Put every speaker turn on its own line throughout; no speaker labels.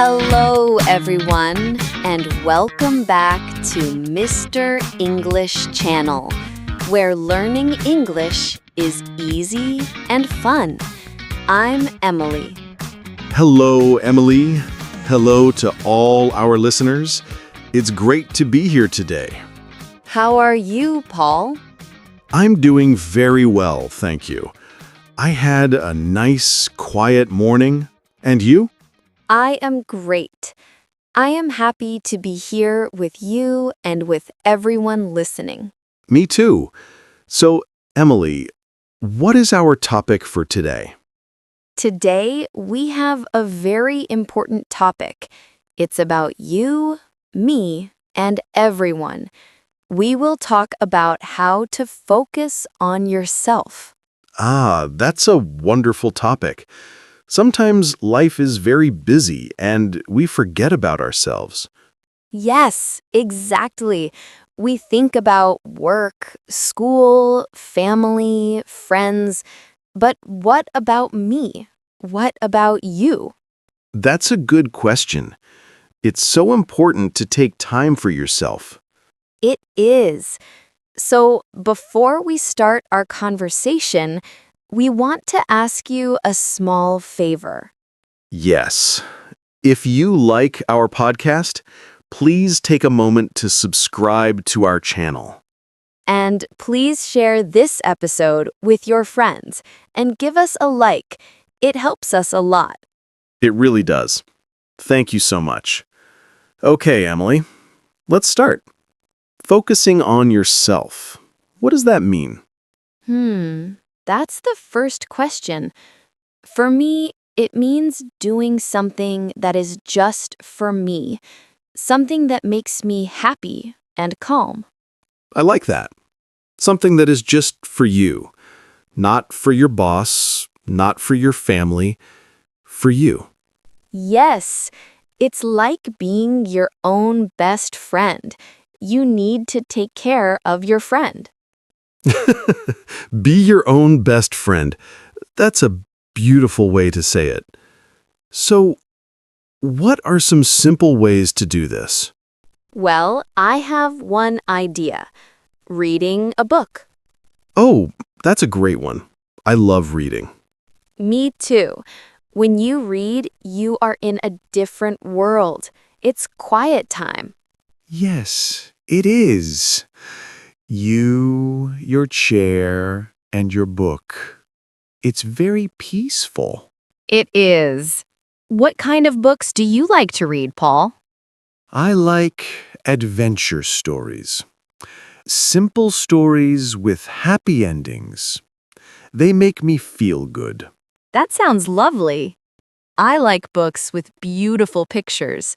Hello, everyone, and welcome back to Mr. English Channel, where learning English is easy and fun. I'm Emily.
Hello, Emily. Hello to all our listeners. It's great to be here today.
How are you, Paul?
I'm doing very well, thank you. I had a nice, quiet morning. And you?
I am great. I am happy to be here with you and with everyone listening.
Me too. So, Emily, what is our topic for today?
Today, we have a very important topic. It's about you, me, and everyone. We will talk about how to focus on yourself.
That's a wonderful topic. Sometimes life is very busy and we forget about ourselves.
Yes, exactly. We think about work, school, family, friends. But what about me? What about you?
That's a good question. It's so important to take time for yourself.
It is. So, before we start our conversation, we want to ask you a small favor.
Yes. If you like our podcast, please take a moment to subscribe to our channel.
And please share this episode with your friends and give us a like. It helps us a lot.
It really does. Thank you so much. Okay, Emily, let's start. Focusing on yourself. What does that mean?
That's the first question. For me, it means doing something that is just for me, something that makes me happy and calm.
I like that. Something that is just for you. Not for your boss, not for your family, for you.
Yes, it's like being your own best friend. You need to take care of your friend.
Be your own best friend. That's a beautiful way to say it. So, what are some simple ways to do this?
Well, I have one idea. Reading a book.
Oh, that's a great one. I love reading.
Me too. When you read, you are in a different world. It's quiet time.
Yes, it is. You, your chair, and your book. It's very peaceful.
It is. What kind of books do you like to read, Paul?
I like adventure stories. Simple stories with happy endings. They make me feel good.
That sounds lovely. I like books with beautiful pictures.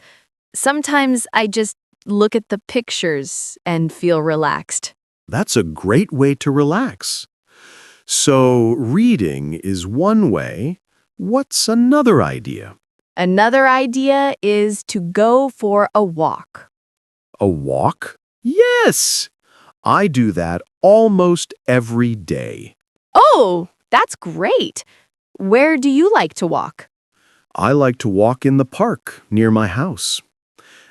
Sometimes I just look at the pictures and feel relaxed.
That's a great way to relax. So, reading is one way. What's another idea?
Another idea is to go for a walk.
A walk? Yes! I do that almost every day.
Oh, that's great. Where do you like to walk?
I like to walk in the park near my house.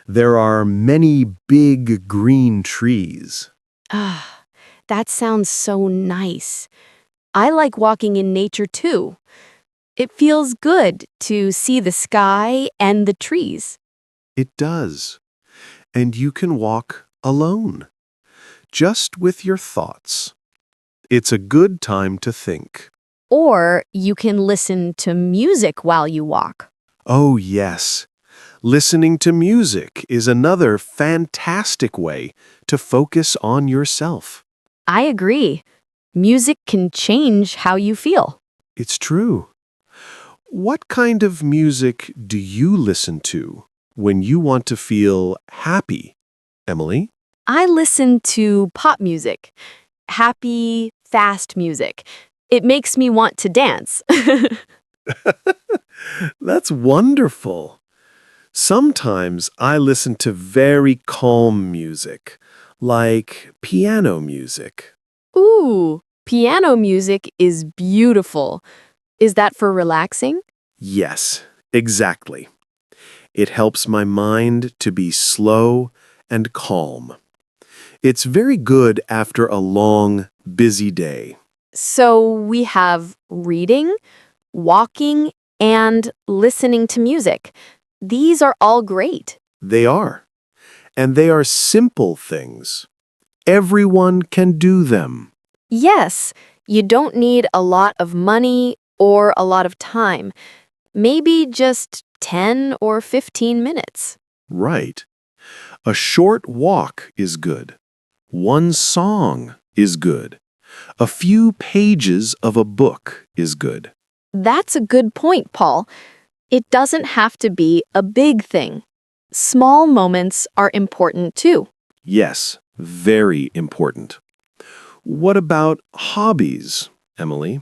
There are many big green trees.
Ah, that sounds so nice. I like walking in nature too. It feels good to see the sky and the trees.
It does. And you can walk alone, just with your thoughts. It's a good time to think.
Or you can listen to music while you walk.
Oh, yes. Listening to music is another fantastic way to focus on yourself.
I agree. Music can change how you feel.
It's true. What kind of music do you listen to when you want to feel happy, Emily?
I listen to pop music, happy, fast music. It makes me want to dance.
That's wonderful. Sometimes I listen to very calm music, like piano music.
Ooh, piano music is beautiful. Is that for relaxing?
Yes, exactly. It helps my mind to be slow and calm. It's very good after a long, busy day.
So we have reading, walking, and listening to music. These are all great.
They are. And they are simple things. Everyone can do them.
Yes, you don't need a lot of money or a lot of time. Maybe just 10 or 15 minutes.
Right. A short walk is good. One song is good. A few pages of a book is good.
That's a good point, Paul. It doesn't have to be a big thing. Small moments are important too.
Yes, very important. What about hobbies, Emily?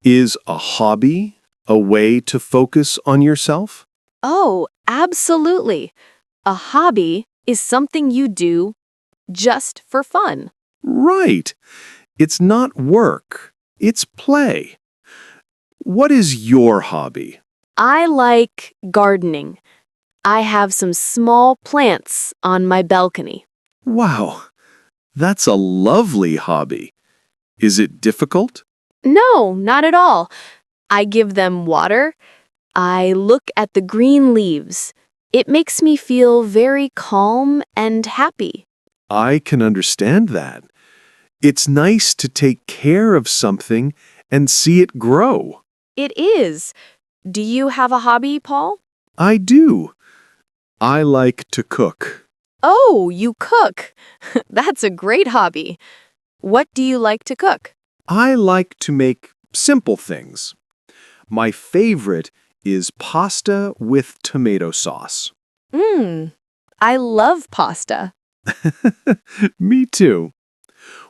Is a hobby a way to focus on yourself?
Oh, absolutely. A hobby is something you do just for fun.
Right. It's not work. It's play. What is your hobby?
I like gardening. I have some small plants on my balcony.
Wow, that's a lovely hobby. Is it difficult?
No, not at all. I give them water. I look at the green leaves. It makes me feel very calm and happy.
I can understand that. It's nice to take care of something and see it grow.
It is. Do you have a hobby, Paul?
I do. I like to cook.
Oh, you cook. That's a great hobby. What do you like to cook?
I like to make simple things. My favorite is pasta with tomato sauce.
Mmm, I love pasta.
Me too.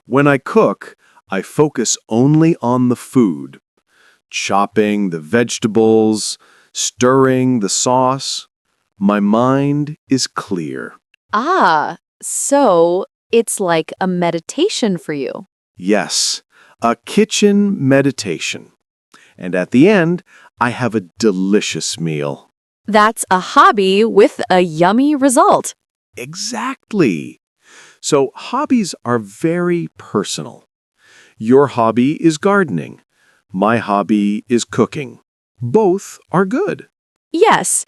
When I cook, I focus only on the food. Chopping the vegetables, stirring the sauce. My mind is clear.
Ah, so it's like a meditation for you.
Yes, a kitchen meditation. And at the end, I have a delicious meal.
That's a hobby with a yummy result.
Exactly. So hobbies are very personal. Your hobby is gardening. My hobby is cooking. Both are good.
Yes,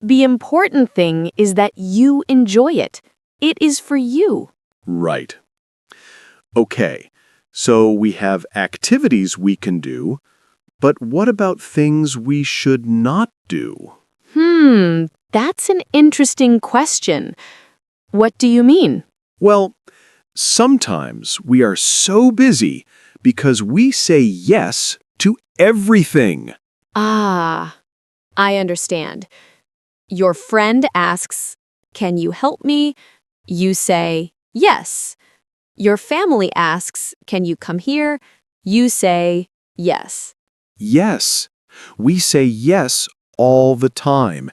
the important thing is that you enjoy it. It is for you.
Right. Okay, so we have activities we can do, but what about things we should not do?
That's an interesting question. What do you mean?
Well, sometimes we are so busy because we say yes to everything.
Ah, I understand. Your friend asks, "Can you help me?" You say, "Yes." Your family asks, "Can you come here?" You say, "Yes."
Yes, we say yes all the time,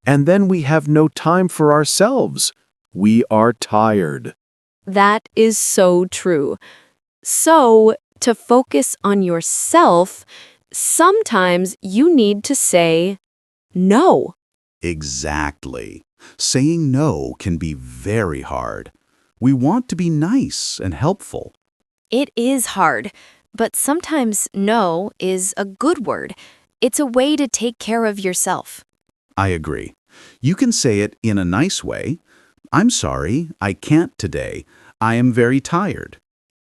and then we have no time for ourselves. We are tired.
That is so true. So, to focus on yourself, sometimes you need to say no.
Exactly. Saying no can be very hard. We want to be nice and helpful.
It is hard, but sometimes no is a good word. It's a way to take care of yourself.
I agree. You can say it in a nice way. I'm sorry, I can't today. I am very tired.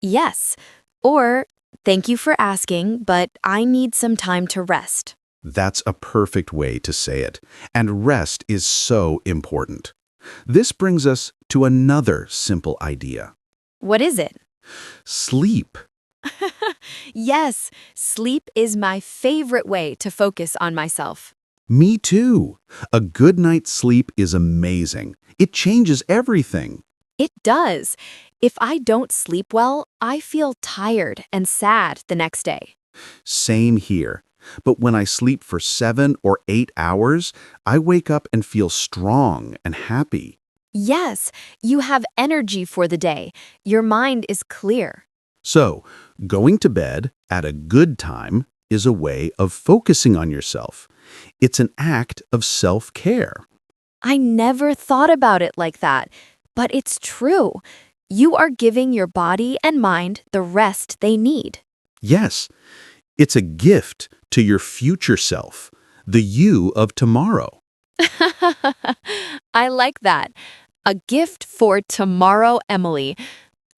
Yes. Or, thank you for asking, but I need some time to rest.
That's a perfect way to say it. And rest is so important. This brings us to another simple idea.
What is it?
Sleep.
Yes, sleep is my favorite way to focus on myself.
Me too. A good night's sleep is amazing. It changes everything.
It does. If I don't sleep well, I feel tired and sad the next day.
Same here. But when I sleep for 7 or 8 hours, I wake up and feel strong and happy.
Yes, you have energy for the day. Your mind is clear.
So, going to bed at a good time is a way of focusing on yourself. It's an act of self-care.
I never thought about it like that, but it's true. You are giving your body and mind the rest they need.
Yes, it's a gift to your future self, the you of tomorrow.
I like that. A gift for tomorrow, Emily.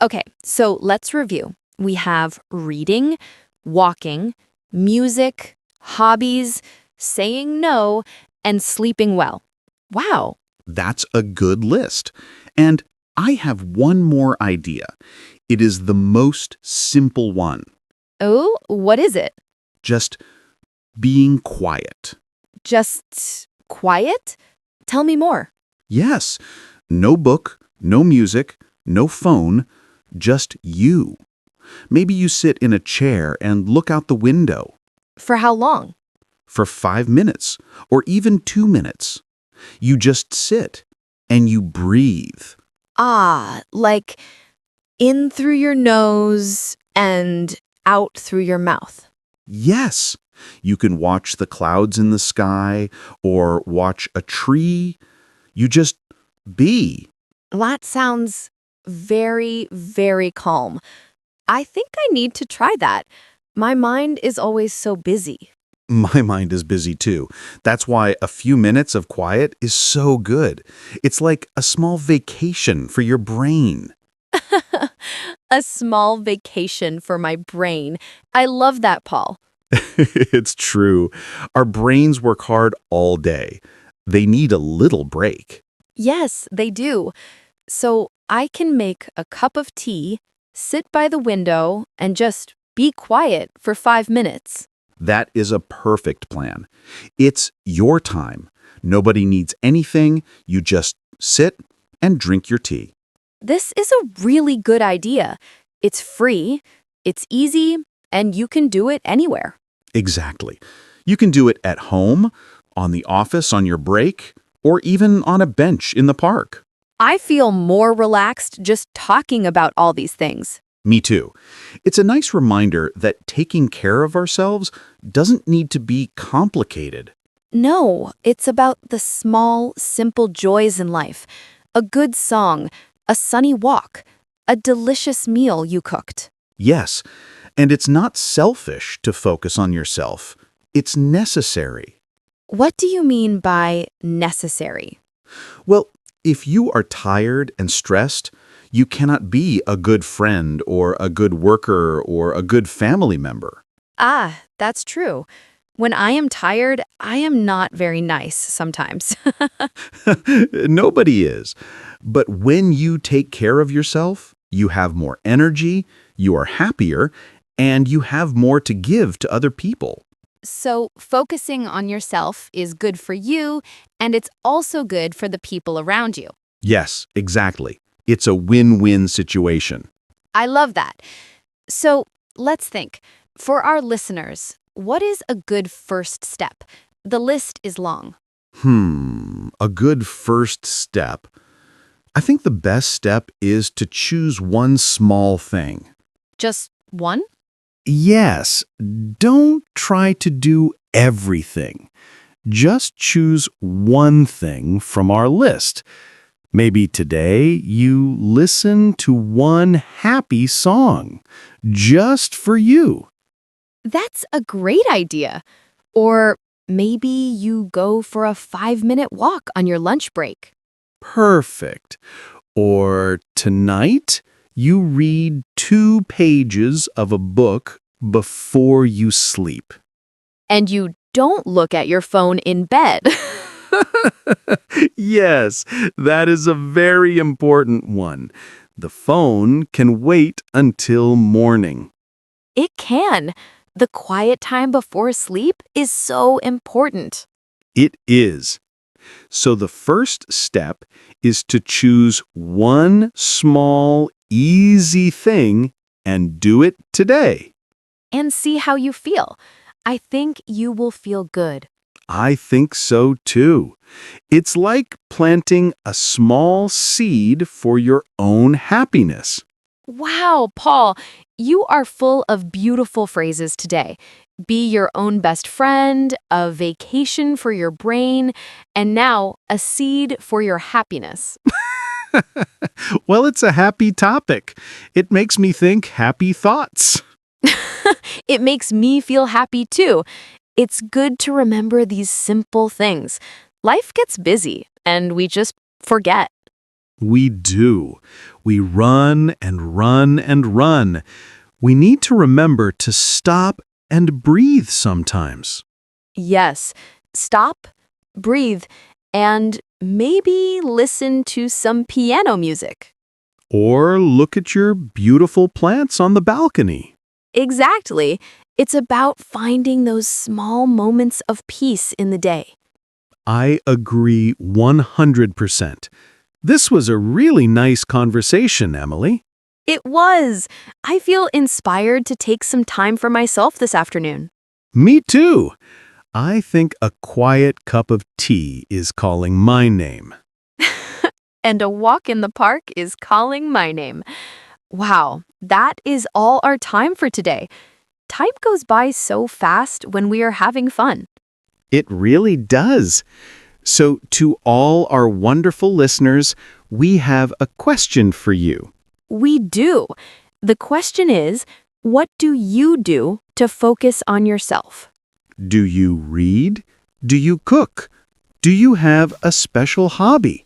Okay, so let's review. We have reading, walking, music, hobbies, saying no, and sleeping well. Wow.
That's a good list. And I have one more idea. It is the most simple one.
Oh, what is it?
Just being quiet.
Just quiet? Tell me more.
Yes, no book, no music, no phone, just you. Maybe you sit in a chair and look out the window
For how long?
for 5 minutes or even 2 minutes. You just sit and you breathe.
Ah, like in through your nose and out through your mouth.
Yes, you can watch the clouds in the sky or watch a tree. You just be.
That sounds very, very calm. I think I need to try that. My mind is always so busy.
My mind is busy too. That's why a few minutes of quiet is so good. It's like a small vacation for your brain.
A small vacation for my brain. I love that, Paul.
It's true. Our brains work hard all day. They need a little break.
Yes, they do. So I can make a cup of tea, sit by the window, and just be quiet for 5 minutes.
That is a perfect plan. It's your time. Nobody needs anything. You just sit and drink your tea.
This is a really good idea. It's free, it's easy, and you can do it anywhere.
Exactly. You can do it at home, on the office on your break, or even on a bench in the park.
I feel more relaxed just talking about all these things.
Me too. It's a nice reminder that taking care of ourselves doesn't need to be complicated.
No, it's about the small, simple joys in life. A good song, a sunny walk, a delicious meal you cooked.
Yes, and it's not selfish to focus on yourself. It's necessary.
What do you mean by necessary?
Well, if you are tired and stressed, you cannot be a good friend or a good worker or a good family member.
Ah, that's true. When I am tired, I am not very nice sometimes.
Nobody is. But when you take care of yourself, you have more energy, you are happier, and you have more to give to other people.
So, focusing on yourself is good for you, and it's also good for the people around you.
Yes, exactly. It's a win-win situation.
I love that. So, let's think. For our listeners, what is a good first step? The list is long.
A good first step. I think the best step is to choose one small thing.
Just one?
Yes, don't try to do everything. Just choose one thing from our list. Maybe today you listen to one happy song, just for you.
That's a great idea. Or maybe you go for a 5-minute walk on your lunch break.
Perfect. Or tonight, you read 2 pages of a book before you sleep.
And you don't look at your phone in bed.
Yes, that is a very important one. The phone can wait until morning.
It can. The quiet time before sleep is so important.
It is. So the first step is to choose one small, easy thing and do it today.
And see how you feel. I think you will feel good.
I think so too. It's like planting a small seed for your own happiness.
Wow, Paul, you are full of beautiful phrases today. be your own best friend, a vacation for your brain, and now a seed for your happiness.
Well, it's a happy topic. It makes me think happy thoughts.
It makes me feel happy too. It's good to remember these simple things. Life gets busy, and we just forget.
We do. We run and run and run. We need to remember to stop and breathe sometimes.
Yes, stop, breathe, and maybe listen to some piano music.
Or look at your beautiful plants on the balcony.
Exactly. It's about finding those small moments of peace in the day.
I agree 100%. This was a really nice conversation, Emily.
It was. I feel inspired to take some time for myself this afternoon.
Me too. I think a quiet cup of tea is calling my name.
And a walk in the park is calling my name. Wow, that is all our time for today. Time goes by so fast when we are having fun.
It really does. So, to all our wonderful listeners, we have a question for you.
We do. The question is, what do you do to focus on yourself?
Do you read? Do you cook? Do you have a special hobby?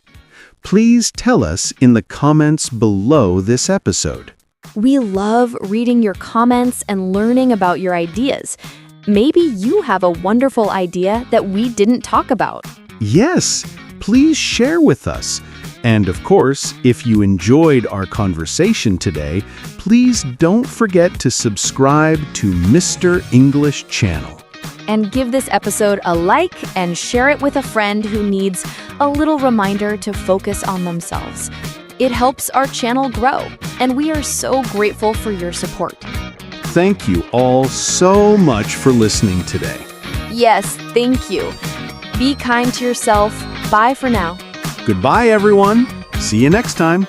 Please tell us in the comments below this episode.
We love reading your comments and learning about your ideas. Maybe you have a wonderful idea that we didn't talk about.
Yes, please share with us. And of course, if you enjoyed our conversation today, please don't forget to subscribe to Mr. English Channel.
And give this episode a like and share it with a friend who needs a little reminder to focus on themselves. It helps our channel grow, and we are so grateful for your support.
Thank you all so much for listening today.
Yes, thank you. Be kind to yourself. Bye for now.
Goodbye, everyone. See you next time.